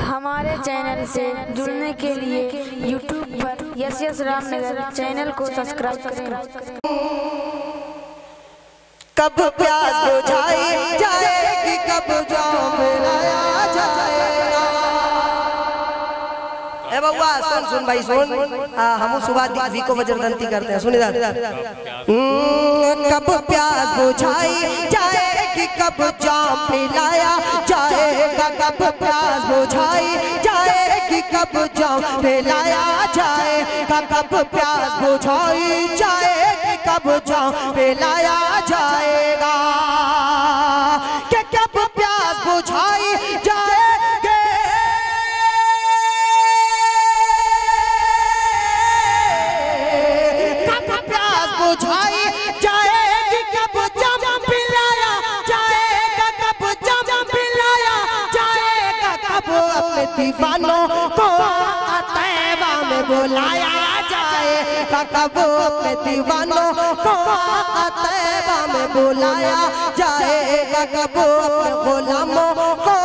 हमारे चैनल से जुड़ने के लिए YouTube पर यस रामनगर चैनल को सब्सक्राइब करें। कब प्यास बुझाई जाएगी, कब जाम मिलाया जाएगा। ए बउआ सुन सुन भाई सुन, हम सुबह दीदी को वज्रदंती करते हैं, सुन इधर। कब प्यास बुझाई जाएगी, कब जाम पिलाया जाएगा। कब प्यास बुझाई जाएगी, कब जाम पिलाया जाएगा। कब प्यास बुझाई जाएगी, कब जाम पिलाया जाएगा। कि कब प्यास बुझाई जाएगी, कब प्यास बुझाई जाएगी, कब जाम पिलाया जाएगा। कब जाम पिलाया जाएगा। कब अपने दीवानों को तैबा में बुलाया जाएगा। कब अपने दीवानों को तैबा में बुलाया जाएगा। कब अपने गुलामों को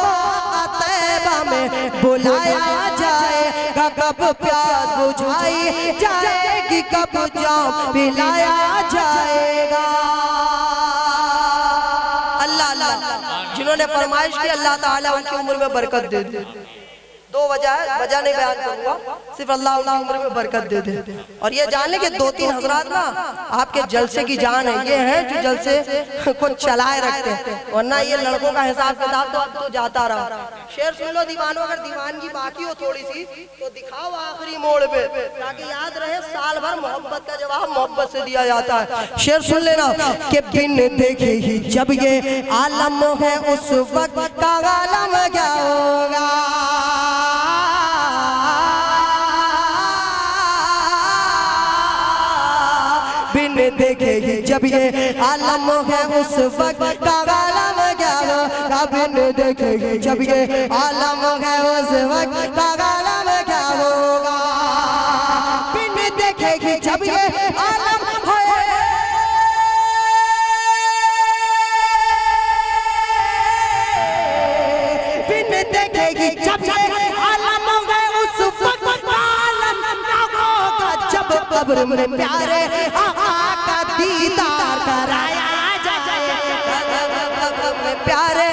तैबा में बुलाया जाएगा। कब प्यास बुझाई जाएगी, कब जाम पिलाया जाएगा। अल्लाह अल्लाह, जिन्होंने फरमाइश की अल्लाह ताला उनकी उम्र में बरकत दे दे। दो वजह है, वजह नहीं बयान करूंगा, सिर्फ अल्लाह उनकी उम्र में बरकत दे दे। और ये जान ले कि दो तीन हजरात ना आपके जलसे की जान है, ये है जो जलसे को चलाए रखते हैं, वरना ये लड़कों का हिसाब किताब तो जाता रहा। शेर सुन लो दीवानों, अगर दीवानगी बाकी हो थोड़ी सी तो दिखाओ आखिरी मोड़ पे, ताकि याद रहे साल भर मोहब्बत का जवाब मोहब्बत से दिया जाता है। शेर सुन लेना कि बिन देखे ही जब ये आलम है, उस वक्त का आलम क्या होगा। बिन देखे ही जब ये आलम है, उस वक्त का आलम क्या होगा। बिन देखे ही जब ये आलम है, उस वक्त का आलम क्या होगा। बिन देखे ही जब ये आलम है, बिन देखे ही जब ये आलम है, उस वक्त का आलम क्या होगा। जब कब्र में प्यारे आका का दीदार कराया जाए, प्यारे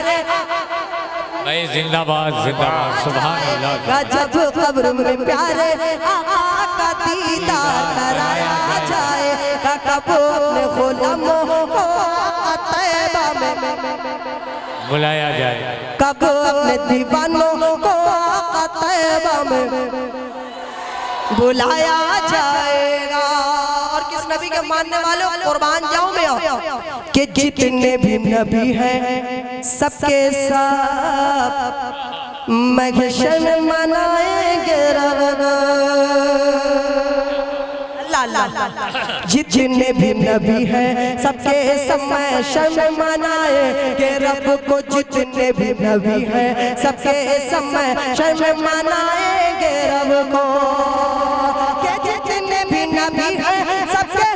भाई जिंदाबाद जिंदाबाद सुभान अल्लाह। जब कब्र में प्यारे आका का दीदार कराया जाए, कब अपने गुलामों को तैबा में बुलाया जाए, कब अपने दीवानों को तैबा में बुलाया जाएगा। और किस नबी के मानने वालों कुर्बान जाऊं मैं आओ कि जितने भी नबी हैं सबके साथ महशर मनाएंगे रब। जितने भी नबी हैं सबके समय शर्म मनाएंगे रब को। जितने भी नबी हैं सबके समय शर्म मनाएंगे रब को। के जितने भी नबी हैं सबके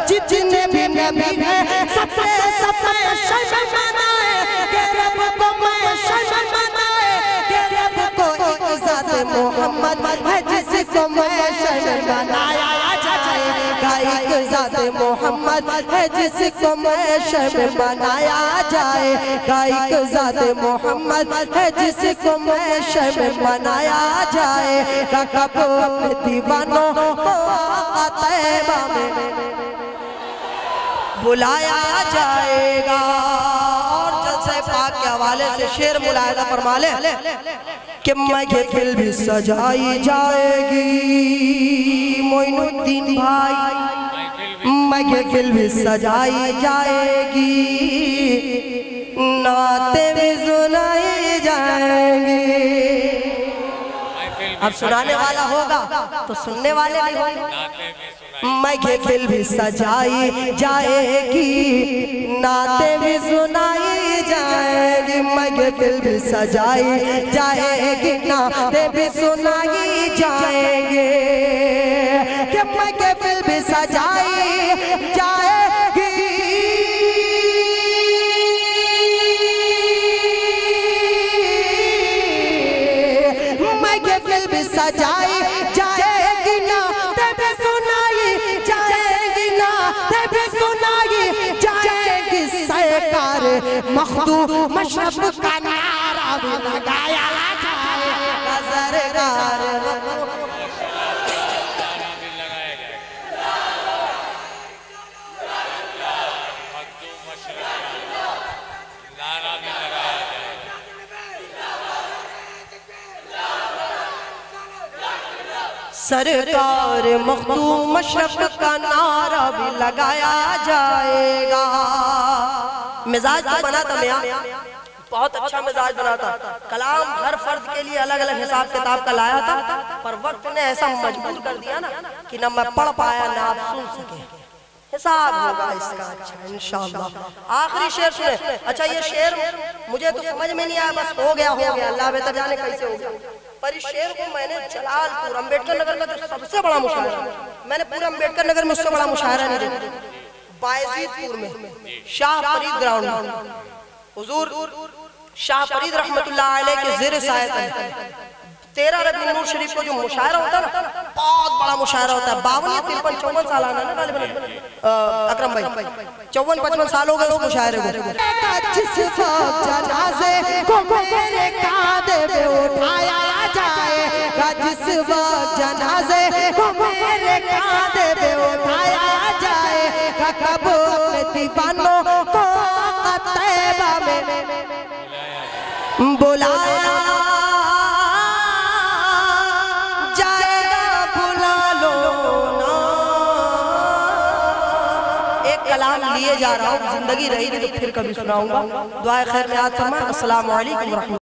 जितने भी नबी हैं सबके समय शर्म मनाएंगे रब को। मैं शर्म मनाएंगे रब को। एक ज़ात मोहम्मद है जिसको मैं शर्म मनाया जाएगा। एक ज़ात मोहम्मद है जिसको मैं शर्म मनाया जाएगा। एक ज़ात मोहम्मद है जिसको मैं शर्म मनाया जाएगा। कब अपने दीवानों को तैबा में बुलाया जाएगा। और जलसे पाक के हवाले से शेर मुलाहिजा फरमा ले कि महफिल भी सजाई जाएगी मोइनुद्दीन भाई, महफिल भी सजाई जाएगी, नाते भी सुनाई जाएंगी। अब सुनाने वाला होगा तो सुनने वाले भी होंगे। महफिल भी सजाई जाएगी, नाते भी सुनाई जाएगी। महफिल भी सजाई जाएगी, नाते भी सुनाई जाएंगे। कि महफिल भी सजाई मखदू मशरफ का नारा भी लगाया जाएगा सरकार सरकार मखदूम मशरफ का नारा भी लगाया जाएगा। मिजाज तो बना था मियां, बहुत अच्छा मिजाज बना था। कलाम हर फर्द के लिए अलग अलग हिसाब किताब का लाया था, पर वक्त ने ऐसा मजबूर कर दिया ना कि न मैं पढ़ पाया ना आप सुन सके। हिसाब होगा इसका अच्छा इंशाअल्लाह। आखिरी शेर सुने। अच्छा ये शेर मुझे तो समझ में नहीं आया, बस हो गया अल्लाह बेहतर जाने कैसे हो गया। पर इस शेर को मैंने जलालपुर अम्बेडकर नगर का जो सबसे बड़ा मुशायरा, मैंने पूरे अम्बेडकर नगर में उससे बड़ा मुशायरा नहीं देखा। बायजीदपुर में शाह फरीद ग्राउंड, हुजूर शाह फरीद रहमतुल्लाह अलैह के ज़ेर सायत है 13 रबीउल नूर शरीफ को जो मुशायरा होता है ना, बहुत बड़ा मुशायरा होता है। 52 या 53 54 साल आना ना गालिबन अकरम भाई 54 55 साल हो गए उस मुशायरे को। जिस जनाजे को मेरे कांधे पे उठाया जाएगा, जिस जनाजे को मेरे कांधे पे उठाया जाएगा, कब अपने दीवानों को तैबा में बुलाया कलाम लिए जा रहा हूँ, जिंदगी रहेगी तो फिर कभी सुनाऊंगा। दुआ खैर में आज फरमाएं। अस्सलाम वालेकुम।